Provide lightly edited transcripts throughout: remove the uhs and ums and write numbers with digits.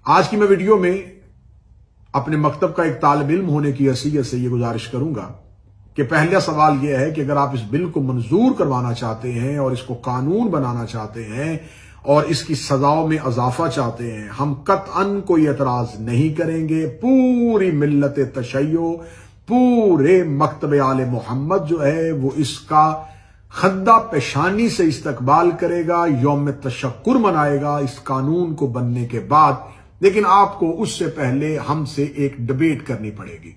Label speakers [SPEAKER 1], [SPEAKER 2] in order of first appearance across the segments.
[SPEAKER 1] آج کی میں ویڈیو میں اپنے مکتب کا ایک طالب علم ہونے کی حیثیت سے یہ گزارش کروں گا کہ پہلا سوال یہ ہے کہ اگر آپ اس بل کو منظور کروانا چاہتے ہیں اور اس کو قانون بنانا چاہتے ہیں اور اس کی سزاؤں میں اضافہ چاہتے ہیں، ہم قطعاً کوئی اعتراض نہیں کریں گے۔ پوری ملت تشیع، پورے مکتب آل محمد جو ہے وہ اس کا خندہ پیشانی سے استقبال کرے گا، یوم تشکر منائے گا اس قانون کو بننے کے بعد۔ لیکن آپ کو اس سے پہلے ہم سے ایک ڈیبیٹ کرنی پڑے گی۔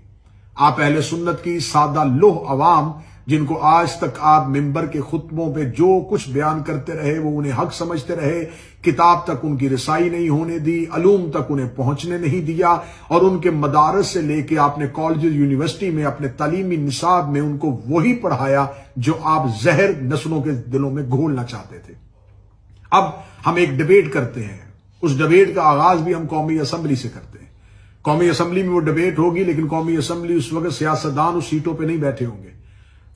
[SPEAKER 1] آپ اہل سنت کی سادہ لوہ عوام، جن کو آج تک آپ ممبر کے خطبوں پہ جو کچھ بیان کرتے رہے وہ انہیں حق سمجھتے رہے، کتاب تک ان کی رسائی نہیں ہونے دی، علوم تک انہیں پہنچنے نہیں دیا، اور ان کے مدارس سے لے کے آپ نے کالجز یونیورسٹی میں اپنے تعلیمی نصاب میں ان کو وہی پڑھایا جو آپ زہر نسلوں کے دلوں میں گھولنا چاہتے تھے۔ اب ہم ایک ڈیبیٹ کرتے ہیں، اس ڈیبیٹ کا آغاز بھی ہم قومی اسمبلی سے کرتے ہیں۔ قومی اسمبلی میں وہ ڈیبیٹ ہوگی، لیکن قومی اسمبلی اس وقت سیاستدان اس سیٹوں پہ نہیں بیٹھے ہوں گے۔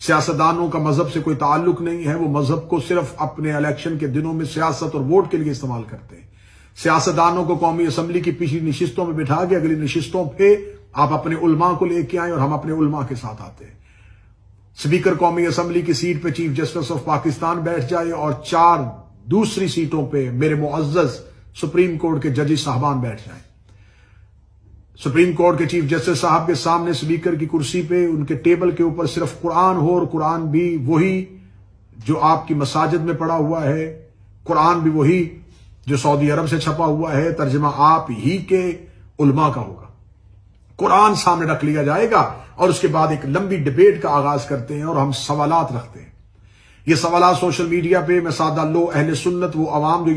[SPEAKER 1] سیاستدانوں کا مذہب سے کوئی تعلق نہیں ہے، وہ مذہب کو صرف اپنے الیکشن کے دنوں میں سیاست اور ووٹ کے لیے استعمال کرتے ہیں۔ سیاستدانوں کو قومی اسمبلی کی پچھلی نشستوں میں بٹھا کے اگلی نشستوں پہ آپ اپنے علماء کو لے کے آئیں اور ہم اپنے علماء کے ساتھ آتے ہیں۔ اسپیکر قومی اسمبلی کی سیٹ پہ چیف جسٹس آف پاکستان بیٹھ جائے اور 4 دوسری سیٹوں پہ میرے معزز سپریم کورٹ کے ججز صاحبان بیٹھ جائیں۔ سپریم کورٹ کے چیف جسٹس صاحب کے سامنے اسپیکر کی کرسی پہ ان کے ٹیبل کے اوپر صرف قرآن ہو، اور قرآن بھی وہی جو آپ کی مساجد میں پڑا ہوا ہے، قرآن بھی وہی جو سعودی عرب سے چھپا ہوا ہے، ترجمہ آپ ہی کے علماء کا ہوگا۔ قرآن سامنے رکھ لیا جائے گا اور اس کے بعد ایک لمبی ڈیبیٹ کا آغاز کرتے ہیں اور ہم سوالات رکھتے ہیں۔ یہ سوالات سوشل میڈیا پہ میں سادہ لو اہل سنت، وہ عوام جو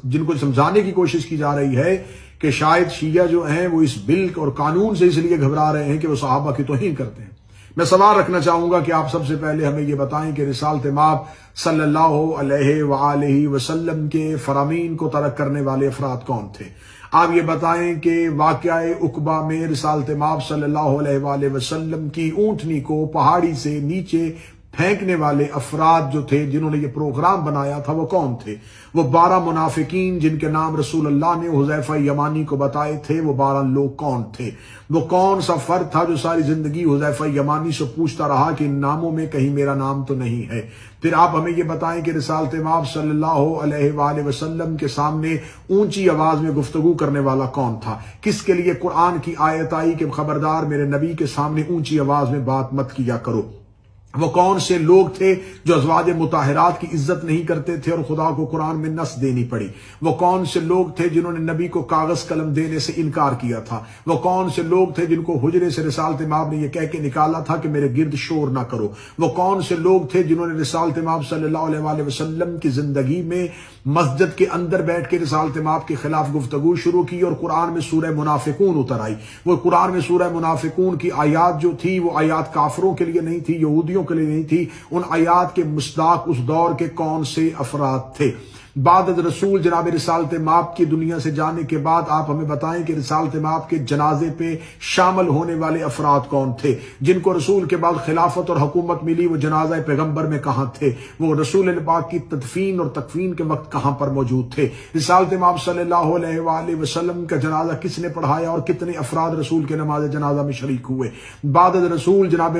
[SPEAKER 1] جن کو سمجھانے کی کوشش کی جا رہی ہے کہ شاید شیعہ جو ہیں وہ اس بل اور قانون سے اس لیے گھبرا رہے ہیں کہ وہ صحابہ کی توہین کرتے ہیں۔ میں سوال رکھنا چاہوں گا کہ آپ سب سے پہلے ہمیں یہ بتائیں کہ رسالت مآب صلی اللہ علیہ وآلہ وسلم کے فرامین کو ترک کرنے والے افراد کون تھے؟ آپ یہ بتائیں کہ واقعہ عقبہ میں رسالت مآب صلی اللہ علیہ وآلہ وسلم کی اونٹنی کو پہاڑی سے نیچے پھینکنے والے افراد جو تھے، جنہوں نے یہ پروگرام بنایا تھا، وہ کون تھے؟ وہ 12 منافقین جن کے نام رسول اللہ نے حذیفہ یمانی کو بتائے تھے، وہ 12 لوگ کون تھے؟ وہ کون سا فرد تھا جو ساری زندگی حذیفہ یمانی سے پوچھتا رہا کہ ان ناموں میں کہیں میرا نام تو نہیں ہے؟ پھر آپ ہمیں یہ بتائیں کہ رسالت مآب صلی اللہ علیہ وآلہ وسلم کے سامنے اونچی آواز میں گفتگو کرنے والا کون تھا؟ کس کے لیے قرآن کی آیت آئی کہ خبردار میرے نبی کے سامنے اونچی آواز میں بات مت کیا کرو؟ وہ کون سے لوگ تھے جو ازواج مطہرات کی عزت نہیں کرتے تھے اور خدا کو قرآن میں نص دینی پڑی؟ وہ کون سے لوگ تھے جنہوں نے نبی کو کاغذ قلم دینے سے انکار کیا تھا؟ وہ کون سے لوگ تھے جن کو حجرے سے رسالت مآب نے یہ کہہ کے نکالا تھا کہ میرے گرد شور نہ کرو؟ وہ کون سے لوگ تھے جنہوں نے رسالت مآب صلی اللہ علیہ وآلہ وسلم کی زندگی میں مسجد کے اندر بیٹھ کے رسالت مآب کے خلاف گفتگو شروع کی اور قرآن میں سورہ منافقون اتر آئی؟ وہ قرآن میں سورہ منافقون کی آیات جو تھی وہ آیات کافروں کے لیے نہیں تھی، یہودیوں کے لیے نہیں تھی۔ ان آیات کے مصداق اس دور کے کون سے افراد تھے؟ بعد از رسول جناب رسالت مآب کی دنیا سے جانے کے بعد آپ ہمیں بتائیں کہ رسالت مآب کے جنازے پہ شامل ہونے والے افراد کون تھے؟ جن کو رسول کے بعد خلافت اور حکومت ملی، وہ جنازہ پیغمبر میں کہاں تھے؟ وہ رسول پاک کی تدفین اور تکفین کے وقت کہاں پر موجود تھے؟ رسالت مآب صلی اللہ علیہ وآلہ وسلم کا جنازہ کس نے پڑھایا اور کتنے افراد رسول کے نماز جنازہ میں شریک ہوئے؟ بعد از رسول جناب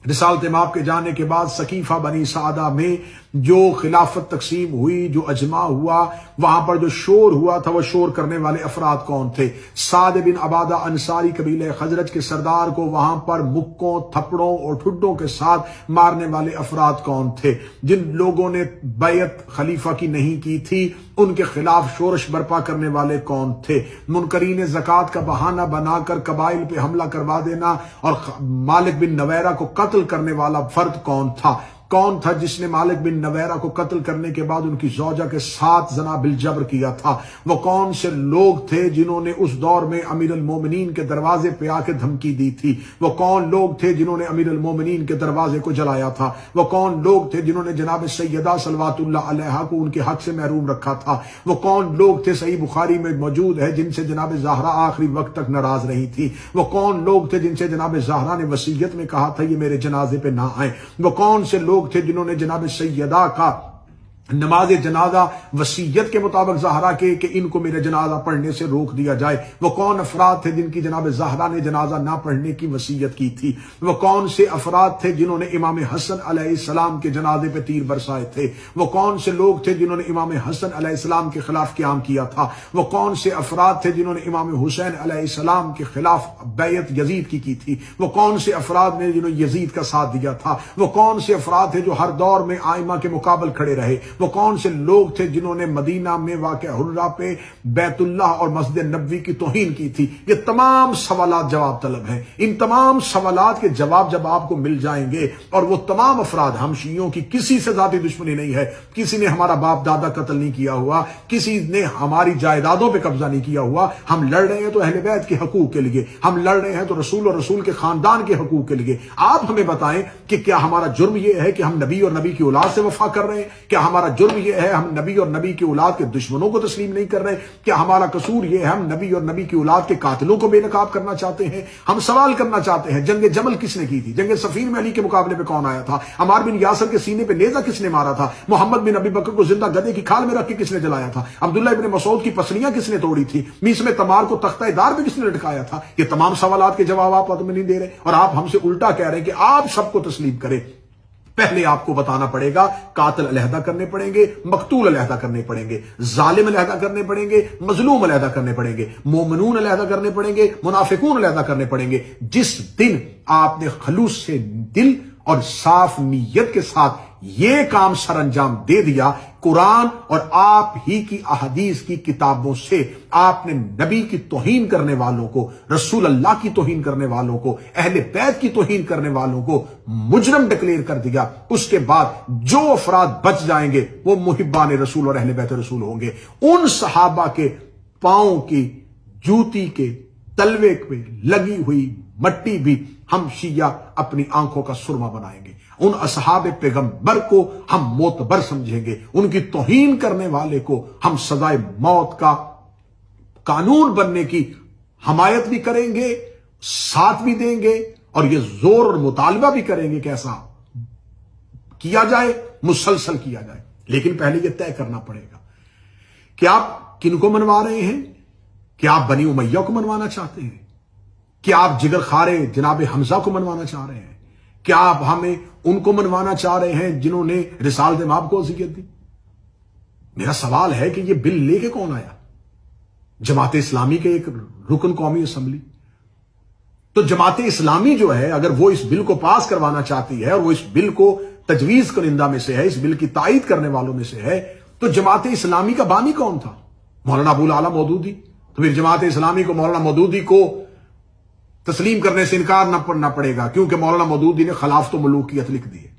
[SPEAKER 1] رسالت مآب کے جانے کے بعد سقیفہ بنی سعدہ میں جو خلافت تقسیم ہوئی، جو اجماع ہوا، وہاں پر جو شور ہوا تھا، وہ شور کرنے والے افراد کون تھے؟ سعد بن عبادہ انصاری قبیلہ خزرج کے سردار کو وہاں پر مکوں، تھپڑوں اور ٹھڈوں کے ساتھ مارنے والے افراد کون تھے؟ جن لوگوں نے بیعت خلیفہ کی نہیں کی تھی، ان کے خلاف شورش برپا کرنے والے کون تھے؟ منکرین زکوٰۃ کا بہانہ بنا کر قبائل پہ حملہ کروا دینا اور مالک بن نویرہ کو قتل کرنے والا فرد کون تھا؟ کون تھا جس نے مالک بن نویرہ کو قتل کرنے کے بعد ان کی زوجہ کے ساتھ زنا بالجبر کیا تھا؟ وہ کون سے لوگ تھے جنہوں نے اس دور میں امیر المومنین کے دروازے پہ آ کے دھمکی دی تھی؟ وہ کون لوگ تھے جنہوں نے امیر المومنین کے دروازے کو جلایا تھا؟ وہ کون لوگ تھے جنہوں نے جناب سیدہ صلوات اللہ علیہا کو ان کے حق سے محروم رکھا تھا؟ وہ کون لوگ تھے، صحیح بخاری میں موجود ہے، جن سے جناب زہرا آخری وقت تک ناراض رہی تھی؟ وہ کون لوگ تھے جن سے جناب زہرا نے وصیت میں کہا تھا یہ میرے جنازے پہ نہ آئیں؟ وہ کون سے لوگ تھے جنہوں نے جناب سیدہ کا نماز جنازہ وصیت کے مطابق زہرا کے کہ ان کو میرے جنازہ پڑھنے سے روک دیا جائے، وہ کون افراد تھے جن کی جناب زہرا نے جنازہ نہ پڑھنے کی وصیت کی تھی؟ وہ کون سے افراد تھے جنہوں نے امام حسن علیہ السلام کے جنازے پہ تیر برسائے تھے؟ وہ کون سے لوگ تھے جنہوں نے امام حسن علیہ السلام کے خلاف قیام کیا تھا؟ وہ کون سے افراد تھے جنہوں نے امام حسین علیہ السلام کے خلاف بیعت یزید کی تھی؟ وہ کون سے افراد نے جنہوں نے یزید کا ساتھ دیا تھا؟ وہ کون سے افراد تھے جو ہر دور میں آئمہ کے مقابل کھڑے رہے؟ وہ کون سے لوگ تھے جنہوں نے مدینہ میں واقع حرہ پہ بیت اللہ اور مسجد نبوی کی توہین کی تھی؟ یہ تمام سوالات جواب طلب ہیں۔ ان تمام سوالات کے جواب جب آپ کو مل جائیں گے، اور وہ تمام افراد، ہم شیعوں کی کسی سے ذاتی دشمنی نہیں ہے، کسی نے ہمارا باپ دادا قتل نہیں کیا ہوا، کسی نے ہماری جائیدادوں پہ قبضہ نہیں کیا ہوا، ہم لڑ رہے ہیں تو اہل بیت کے حقوق کے لیے، ہم لڑ رہے ہیں تو رسول اور رسول کے خاندان کے حقوق کے لیے۔ آپ ہمیں بتائیں کہ کیا ہمارا جرم یہ ہے کہ ہم نبی اور نبی کی اولاد سے وفا کر رہے ہیں؟ کیا ہمارا جرم یہ ہے ہم نبی اور نبی کی اولاد کے دشمنوں کو تسلیم نہیں کر رہے؟ کیا ہمارا قصور یہ ہے ہم نبی اور نبی کی اولاد کے قاتلوں کو بے نقاب کرنا چاہتے ہیں؟ ہم سوال کرنا چاہتے ہیں، جنگ جمل کس نے کی تھی؟ جنگ صفین میں علی کے مقابلے پہ کون آیا تھا؟ عمار بن یاسر کے سینے پہ نیزہ کس نے مارا تھا؟ محمد بن ابی بکر کو زندہ گدھے کی کھال میں رکھ کے کس نے جلایا تھا؟ عبداللہ ابن مسعود کی پسلیاں کس نے توڑی تھی؟ میس میں تمار کو تختہ دار پہ کس نے لٹکایا تھا؟ یہ تمام سوالات کے جواب آپ ہمیں نہیں دے رہے، اور آپ ہم سے الٹا کہہ رہے ہیں کہ آپ سب کو تسلیم کریں۔ پہلے آپ کو بتانا پڑے گا، قاتل علیحدہ کرنے پڑیں گے، مقتول علیحدہ کرنے پڑیں گے، ظالم علیحدہ کرنے پڑیں گے، مظلوم علیحدہ کرنے پڑیں گے، مومنون علیحدہ کرنے پڑیں گے، منافقون علیحدہ کرنے پڑیں گے۔ جس دن آپ نے خلوص سے دل اور صاف نیت کے ساتھ یہ کام سر انجام دے دیا، قرآن اور آپ ہی کی احادیث کی کتابوں سے آپ نے نبی کی توہین کرنے والوں کو، رسول اللہ کی توہین کرنے والوں کو، اہل بیت کی توہین کرنے والوں کو مجرم ڈکلیئر کر دیا، اس کے بعد جو افراد بچ جائیں گے وہ محبان رسول اور اہل بیت رسول ہوں گے۔ ان صحابہ کے پاؤں کی جوتی کے تلوے پہ لگی ہوئی مٹی بھی ہم شیعہ اپنی آنکھوں کا سرما بنائیں گے، ان اصحاب پیغمبر کو ہم معتبر سمجھیں گے، ان کی توہین کرنے والے کو ہم سزائے موت کا قانون بننے کی حمایت بھی کریں گے، ساتھ بھی دیں گے، اور یہ زور اور مطالبہ بھی کریں گے کہ ایسا کیا جائے، مسلسل کیا جائے۔ لیکن پہلے یہ طے کرنا پڑے گا کہ آپ کن کو منوا رہے ہیں؟ کیا آپ بنی امیہ کو منوانا چاہتے ہیں؟ کیا آپ جگر خارے جناب حمزہ کو منوانا چاہ رہے ہیں؟ کیا آپ ہمیں ان کو منوانا چاہ رہے ہیں جنہوں نے رسالت مآب کو اذیت دی؟ میرا سوال ہے کہ یہ بل لے کے کون آیا؟ جماعت اسلامی کے ایک رکن قومی اسمبلی۔ تو جماعت اسلامی جو ہے، اگر وہ اس بل کو پاس کروانا چاہتی ہے اور وہ اس بل کو تجویز کنندہ میں سے ہے، اس بل کی تائید کرنے والوں میں سے ہے، تو جماعت اسلامی کا بانی کون تھا؟ مولانا ابو الاعلی مودودی۔ تو پھر جماعت اسلامی کو مولانا مودودی کو تسلیم کرنے سے انکار نہ کرنا پڑے گا، کیونکہ مولانا مودودی نے خلافت و ملوکیت لکھ دی ہے۔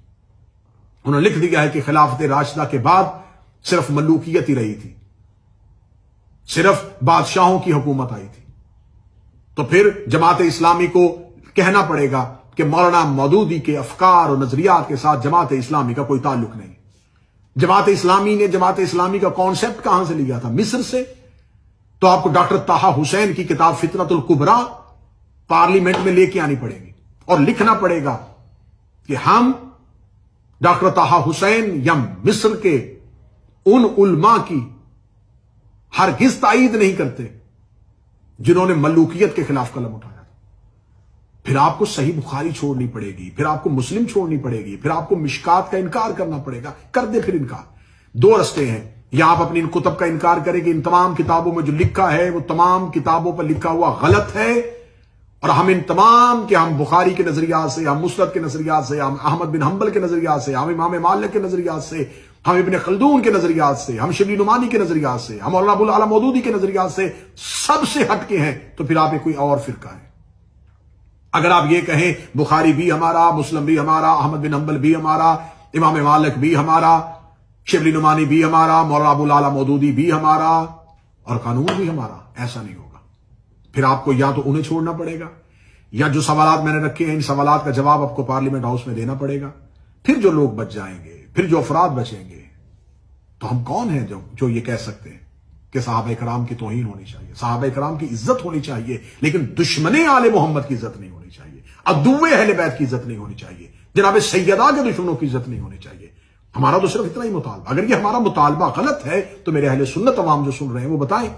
[SPEAKER 1] انہوں نے لکھ دیا ہے کہ خلافت راشدہ کے بعد صرف ملوکیت ہی رہی تھی، صرف بادشاہوں کی حکومت آئی تھی۔ تو پھر جماعت اسلامی کو کہنا پڑے گا کہ مولانا مودودی کے افکار اور نظریات کے ساتھ جماعت اسلامی کا کوئی تعلق نہیں۔ جماعت اسلامی نے جماعت اسلامی کا کانسیپٹ کہاں سے لیا تھا؟ مصر سے۔ تو آپ کو ڈاکٹر طٰہٰ حسین کی کتاب فتنۃ الکبریٰ پارلیمنٹ میں لے کے آنی پڑے گی، اور لکھنا پڑے گا کہ ہم ڈاکٹر طٰہٰ حسین یا مصر کے ان علماء کی ہرگز تائید نہیں کرتے جنہوں نے ملوکیت کے خلاف قلم اٹھایا تھا۔ پھر آپ کو صحیح بخاری چھوڑنی پڑے گی، پھر آپ کو مسلم چھوڑنی پڑے گی، پھر آپ کو مشکات کا انکار کرنا پڑے گا۔ کر دے پھر انکار۔ دو رستے ہیں، یا آپ اپنی ان کتب کا انکار کریں کہ ان تمام کتابوں میں جو لکھا ہے وہ تمام کتابوں پر لکھا ہوا غلط ہے، اور ہم ان تمام کہ ہم بخاری کے نظریات سے، ہم مسند کے نظریات سے، ہم احمد بن حنبل کے نظریات سے، ہم امام مالک کے نظریات سے، ہم ابن خلدون کے نظریات سے، ہم شبلی نعمانی کے نظریات سے، ہم مولانا ابو الاعلی مودودی کے نظریات سے سب سے ہٹ کے ہیں، تو پھر آپ کوئی اور فرقہ ہے۔ اگر آپ یہ کہیں بخاری بھی ہمارا، مسلم بھی ہمارا، احمد بن حنبل بھی ہمارا، امام مالک بھی ہمارا، شبلی نعمانی بھی ہمارا، مولانا ابو الاعلی مودودی بھی ہمارا، اور قانون بھی ہمارا، ایسا نہیں ہوگا۔ پھر آپ کو یا تو انہیں چھوڑنا پڑے گا، یا جو سوالات میں نے رکھے ہیں ان سوالات کا جواب آپ کو پارلیمنٹ ہاؤس میں دینا پڑے گا۔ پھر جو لوگ بچ جائیں گے، پھر جو افراد بچیں گے، تو ہم کون ہیں جو یہ کہہ سکتے ہیں کہ صحابہ کرام کی توہین ہونی چاہیے، صحابہ کرام کی عزت ہونی چاہیے، لیکن دشمن آل محمد کی عزت نہیں ہونی چاہیے، عدو اہل بیت کی عزت نہیں ہونی چاہیے، جناب سیدہ کے دشمنوں کی عزت نہیں ہونی چاہیے۔ ہمارا تو صرف اتنا ہی مطالبہ. اگر یہ ہمارا مطالبہ غلط ہے تو میرے اہل سنت عوام جو سن رہے ہیں وہ بتائیں